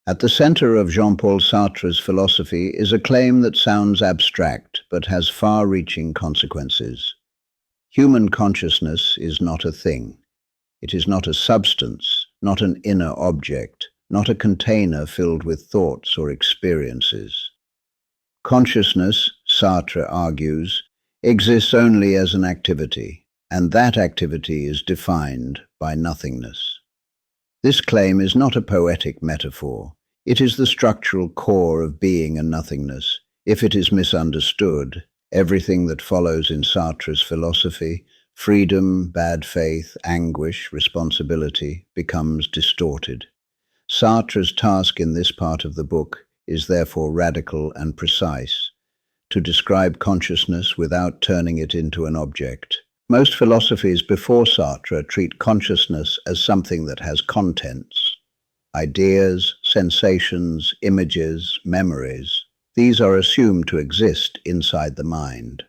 At the center of Jean-Paul Sartre's philosophy is a claim that sounds abstract but has far-reaching consequences. Human consciousness is not a thing. It is not a substance, not an inner object, not a container filled with thoughts or experiences. Consciousness, Sartre argues, exists only as an activity, and that activity is defined by nothingness. This claim is not a poetic metaphor. It is the structural core of being and nothingness. If it is misunderstood, everything that follows in Sartre's philosophy, freedom, bad faith, anguish, responsibility, becomes distorted. Sartre's task in this part of the book is therefore radical and precise, to describe consciousness without turning it into an object. Most philosophies before Sartre treat consciousness as something that has contents, ideas, sensations, images, memories. These are assumed to exist inside the mind.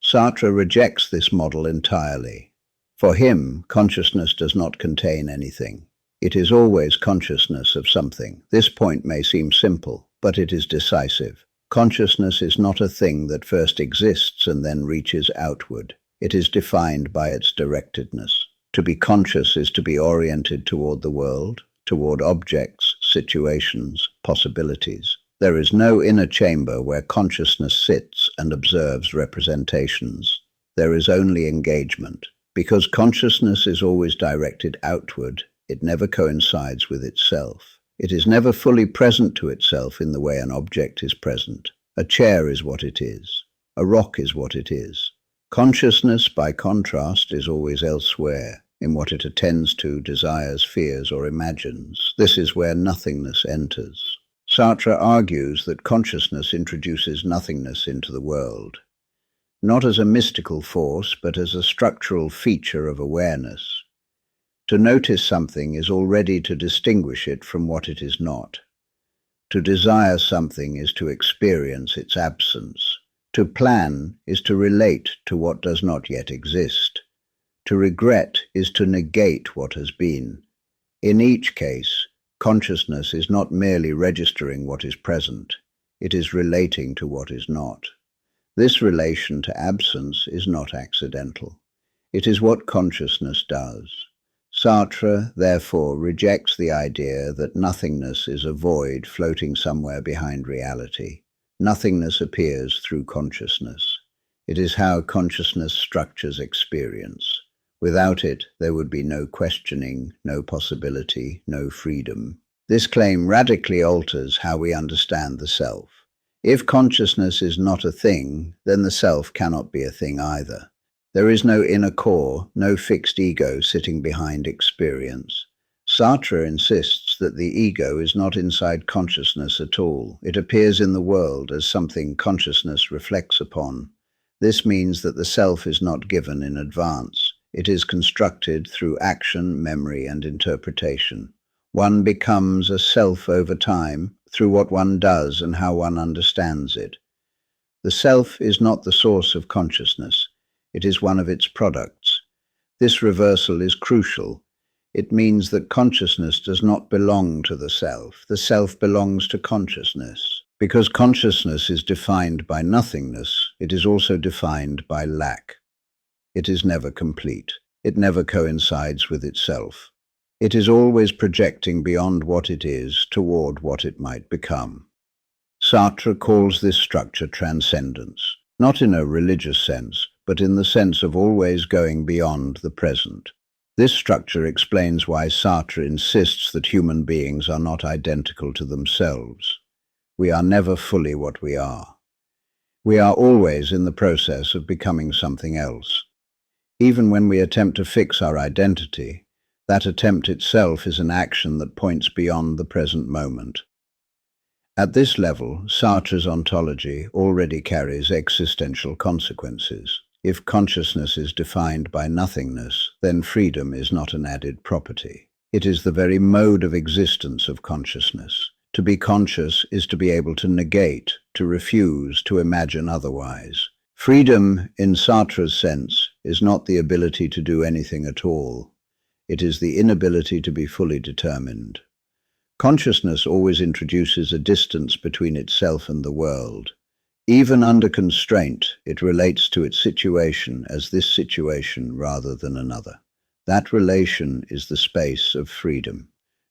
Sartre rejects this model entirely. For him, consciousness does not contain anything. It is always consciousness of something. This point may seem simple, but it is decisive. Consciousness is not a thing that first exists and then reaches outward. It is defined by its directedness. To be conscious is to be oriented toward the world, toward objects, situations, possibilities. There is no inner chamber where consciousness sits and observes representations. There is only engagement. Because consciousness is always directed outward, it never coincides with itself. It is never fully present to itself in the way an object is present. A chair is what it is. A rock is what it is. Consciousness, by contrast, is always elsewhere, in what it attends to, desires, fears, or imagines. This is where nothingness enters. Sartre argues that consciousness introduces nothingness into the world, not as a mystical force, but as a structural feature of awareness. To notice something is already to distinguish it from what it is not. To desire something is to experience its absence. To plan is to relate to what does not yet exist. To regret is to negate what has been. In each case, consciousness is not merely registering what is present, it is relating to what is not. This relation to absence is not accidental. It is what consciousness does. Sartre, therefore, rejects the idea that nothingness is a void floating somewhere behind reality. Nothingness appears through consciousness. It is how consciousness structures experience. Without it, there would be no questioning, no possibility, no freedom. This claim radically alters how we understand the self. If consciousness is not a thing, then the self cannot be a thing either. There is no inner core, no fixed ego sitting behind experience. Sartre insists that the ego is not inside consciousness at all. It appears in the world as something consciousness reflects upon. This means that the self is not given in advance. It is constructed through action, memory, and interpretation. One becomes a self over time through what one does and how one understands it. The self is not the source of consciousness. It is one of its products. This reversal is crucial. It means that consciousness does not belong to the self belongs to consciousness. Because consciousness is defined by nothingness, it is also defined by lack. It is never complete. It never coincides with itself. It is always projecting beyond what it is toward what it might become. Sartre calls this structure transcendence, not in a religious sense, but in the sense of always going beyond the present. This structure explains why Sartre insists that human beings are not identical to themselves. We are never fully what we are. We are always in the process of becoming something else. Even when we attempt to fix our identity, that attempt itself is an action that points beyond the present moment. At this level, Sartre's ontology already carries existential consequences. If consciousness is defined by nothingness, then freedom is not an added property. It is the very mode of existence of consciousness. To be conscious is to be able to negate, to refuse, to imagine otherwise. Freedom, in Sartre's sense, is not the ability to do anything at all. It is the inability to be fully determined. Consciousness always introduces a distance between itself and the world. Even under constraint, it relates to its situation as this situation rather than another. That relation is the space of freedom.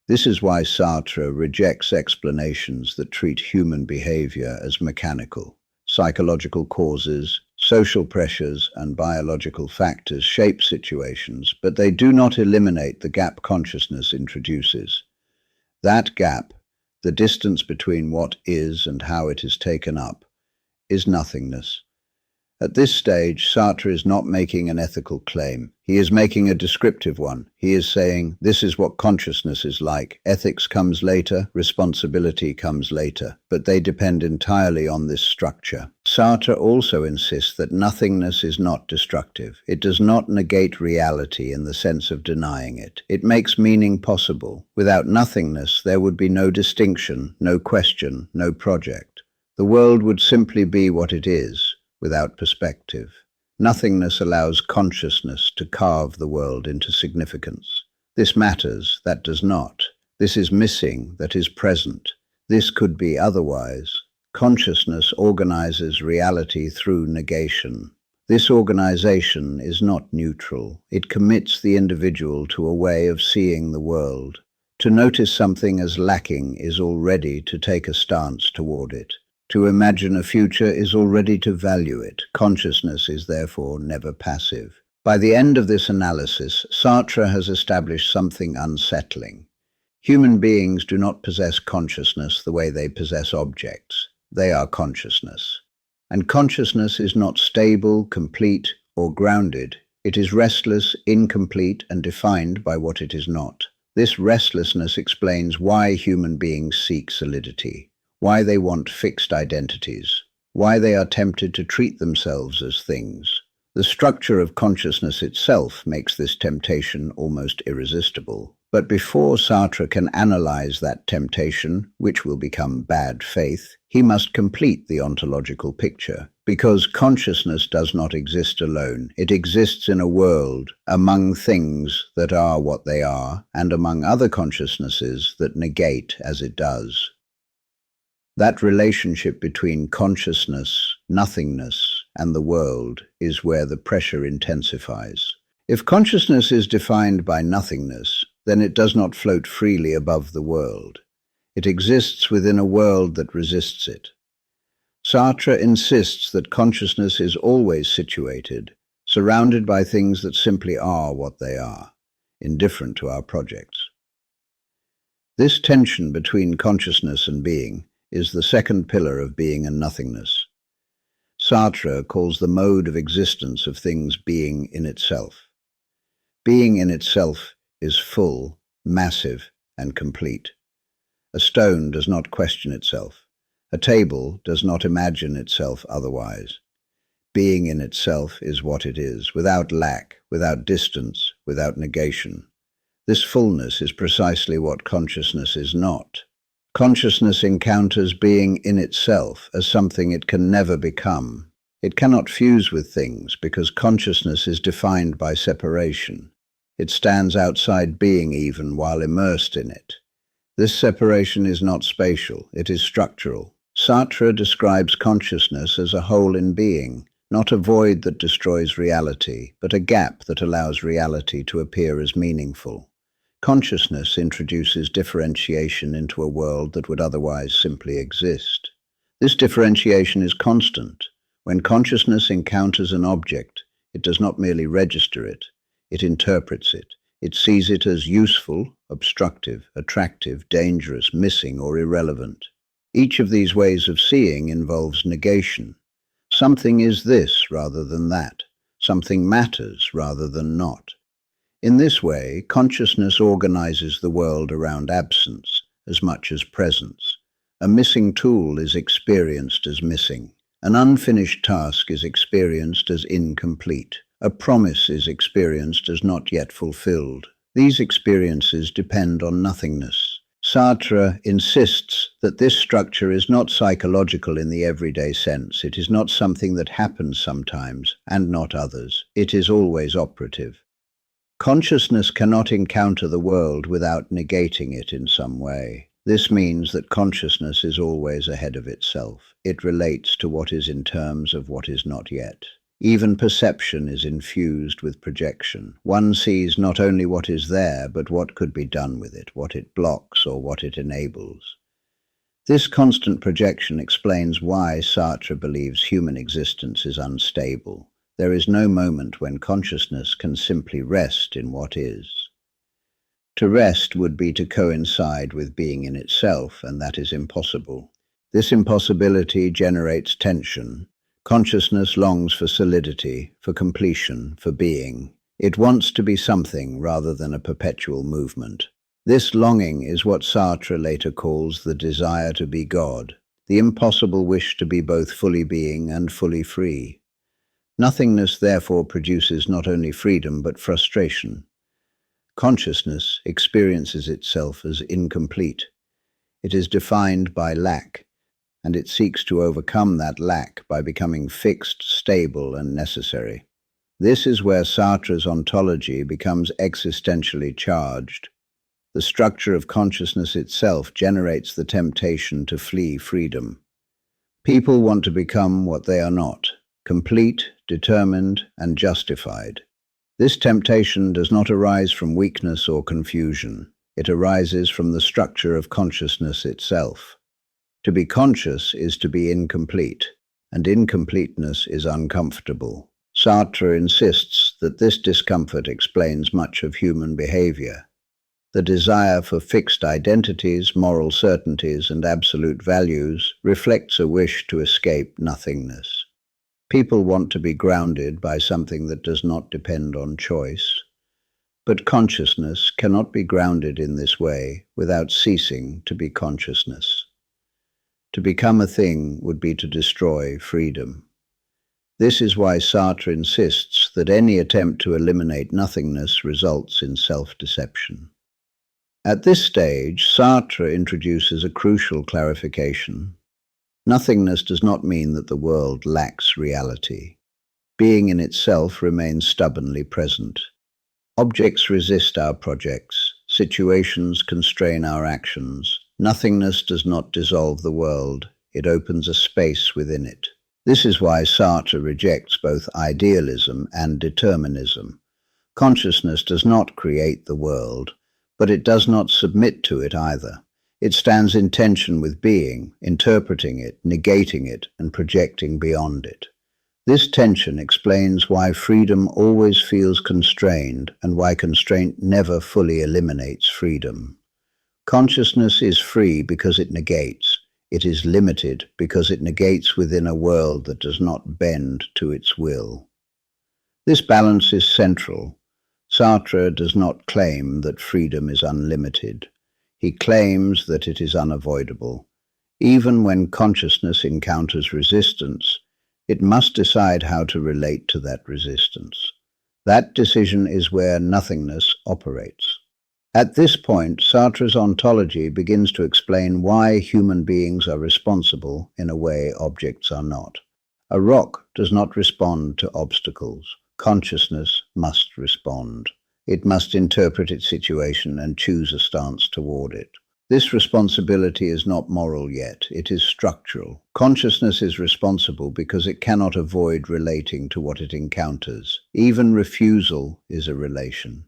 This is why Sartre rejects explanations that treat human behavior as mechanical. Psychological causes, social pressures, and biological factors shape situations, but they do not eliminate the gap consciousness introduces. That gap, the distance between what is and how it is taken up, is nothingness. At this stage, Sartre is not making an ethical claim. He is making a descriptive one. He is saying, this is what consciousness is like. Ethics comes later, responsibility comes later, but they depend entirely on this structure. Sartre also insists that nothingness is not destructive. It does not negate reality in the sense of denying it. It makes meaning possible. Without nothingness, there would be no distinction, no question, no project. The world would simply be what it is, without perspective. Nothingness allows consciousness to carve the world into significance. This matters, that does not. This is missing, that is present. This could be otherwise. Consciousness organizes reality through negation. This organization is not neutral. It commits the individual to a way of seeing the world. To notice something as lacking is already to take a stance toward it. To imagine a future is already to value it. Consciousness is therefore never passive. By the end of this analysis, Sartre has established something unsettling. Human beings do not possess consciousness the way they possess objects. They are consciousness. And consciousness is not stable, complete, or grounded. It is restless, incomplete, and defined by what it is not. This restlessness explains why human beings seek solidity, why they want fixed identities, why they are tempted to treat themselves as things. The structure of consciousness itself makes this temptation almost irresistible. But before Sartre can analyze that temptation, which will become bad faith, he must complete the ontological picture. Because consciousness does not exist alone. It exists in a world, among things that are what they are, and among other consciousnesses that negate as it does. That relationship between consciousness, nothingness, and the world is where the pressure intensifies. If consciousness is defined by nothingness, then it does not float freely above the world. It exists within a world that resists it. Sartre insists that consciousness is always situated, surrounded by things that simply are what they are, indifferent to our projects. This tension between consciousness and being is the second pillar of being and nothingness. Sartre calls the mode of existence of things being in itself. Being in itself is full, massive, and complete. A stone does not question itself. A table does not imagine itself otherwise. Being in itself is what it is, without lack, without distance, without negation. This fullness is precisely what consciousness is not. Consciousness encounters being in itself as something it can never become. It cannot fuse with things because consciousness is defined by separation. It stands outside being even while immersed in it. This separation is not spatial, it is structural. Sartre describes consciousness as a hole in being, not a void that destroys reality, but a gap that allows reality to appear as meaningful. Consciousness introduces differentiation into a world that would otherwise simply exist. This differentiation is constant. When consciousness encounters an object, it does not merely register it, it interprets it. It sees it as useful, obstructive, attractive, dangerous, missing, or irrelevant. Each of these ways of seeing involves negation. Something is this rather than that. Something matters rather than not. In this way, consciousness organizes the world around absence as much as presence. A missing tool is experienced as missing. An unfinished task is experienced as incomplete. A promise is experienced as not yet fulfilled. These experiences depend on nothingness. Sartre insists that this structure is not psychological in the everyday sense. It is not something that happens sometimes and not others. It is always operative. Consciousness cannot encounter the world without negating it in some way. This means that consciousness is always ahead of itself. It relates to what is in terms of what is not yet. Even perception is infused with projection. One sees not only what is there, but what could be done with it, what it blocks or what it enables. This constant projection explains why Sartre believes human existence is unstable. There is no moment when consciousness can simply rest in what is. To rest would be to coincide with being in itself, and that is impossible. This impossibility generates tension. Consciousness longs for solidity, for completion, for being. It wants to be something rather than a perpetual movement. This longing is what Sartre later calls the desire to be God, the impossible wish to be both fully being and fully free. Nothingness therefore produces not only freedom but frustration. Consciousness experiences itself as incomplete. It is defined by lack, and it seeks to overcome that lack by becoming fixed, stable, and necessary. This is where Sartre's ontology becomes existentially charged. The structure of consciousness itself generates the temptation to flee freedom. People want to become what they are not, complete, determined, and justified. This temptation does not arise from weakness or confusion. It arises from the structure of consciousness itself. To be conscious is to be incomplete, and incompleteness is uncomfortable. Sartre insists that this discomfort explains much of human behavior. The desire for fixed identities, moral certainties, and absolute values reflects a wish to escape nothingness. People want to be grounded by something that does not depend on choice. But consciousness cannot be grounded in this way without ceasing to be consciousness. To become a thing would be to destroy freedom. This is why Sartre insists that any attempt to eliminate nothingness results in self-deception. At this stage, Sartre introduces a crucial clarification. Nothingness does not mean that the world lacks reality. Being in itself remains stubbornly present. Objects resist our projects. Situations constrain our actions. Nothingness does not dissolve the world. It opens a space within it. This is why Sartre rejects both idealism and determinism. Consciousness does not create the world, but it does not submit to it either. It stands in tension with being, interpreting it, negating it, and projecting beyond it. This tension explains why freedom always feels constrained and why constraint never fully eliminates freedom. Consciousness is free because it negates. It is limited because it negates within a world that does not bend to its will. This balance is central. Sartre does not claim that freedom is unlimited. He claims that it is unavoidable. Even when consciousness encounters resistance, it must decide how to relate to that resistance. That decision is where nothingness operates. At this point, Sartre's ontology begins to explain why human beings are responsible in a way objects are not. A rock does not respond to obstacles. Consciousness must respond. It must interpret its situation and choose a stance toward it. This responsibility is not moral yet, it is structural. Consciousness is responsible because it cannot avoid relating to what it encounters. Even refusal is a relation.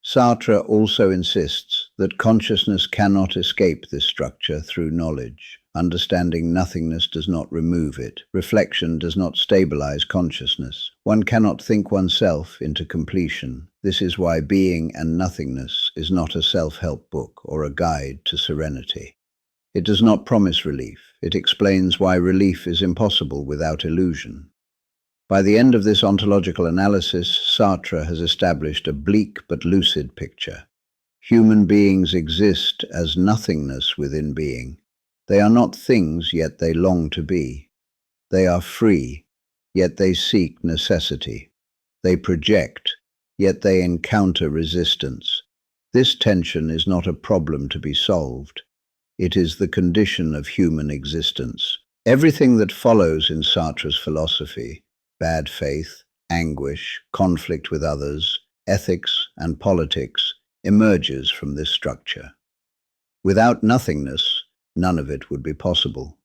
Sartre also insists that consciousness cannot escape this structure through knowledge. Understanding nothingness does not remove it. Reflection does not stabilize consciousness. One cannot think oneself into completion. This is why Being and Nothingness is not a self-help book or a guide to serenity. It does not promise relief. It explains why relief is impossible without illusion. By the end of this ontological analysis, Sartre has established a bleak but lucid picture. Human beings exist as nothingness within being. They are not things, yet they long to be. They are free, yet they seek necessity. They project, yet they encounter resistance. This tension is not a problem to be solved. It is the condition of human existence. Everything that follows in Sartre's philosophy, bad faith, anguish, conflict with others, ethics, and politics, emerges from this structure. Without nothingness, none of it would be possible.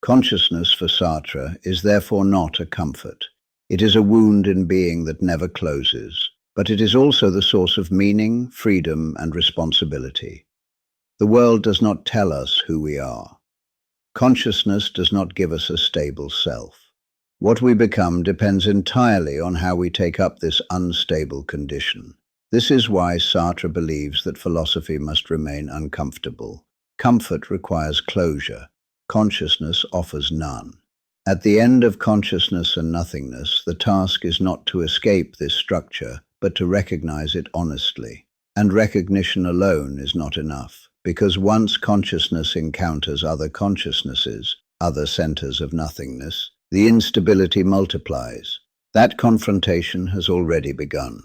Consciousness for Sartre is therefore not a comfort. It is a wound in being that never closes, but it is also the source of meaning, freedom, and responsibility. The world does not tell us who we are. Consciousness does not give us a stable self. What we become depends entirely on how we take up this unstable condition. This is why Sartre believes that philosophy must remain uncomfortable. Comfort requires closure. Consciousness offers none. At the end of consciousness and nothingness, the task is not to escape this structure, but to recognize it honestly. And recognition alone is not enough, because once consciousness encounters other consciousnesses, other centers of nothingness, the instability multiplies. That confrontation has already begun.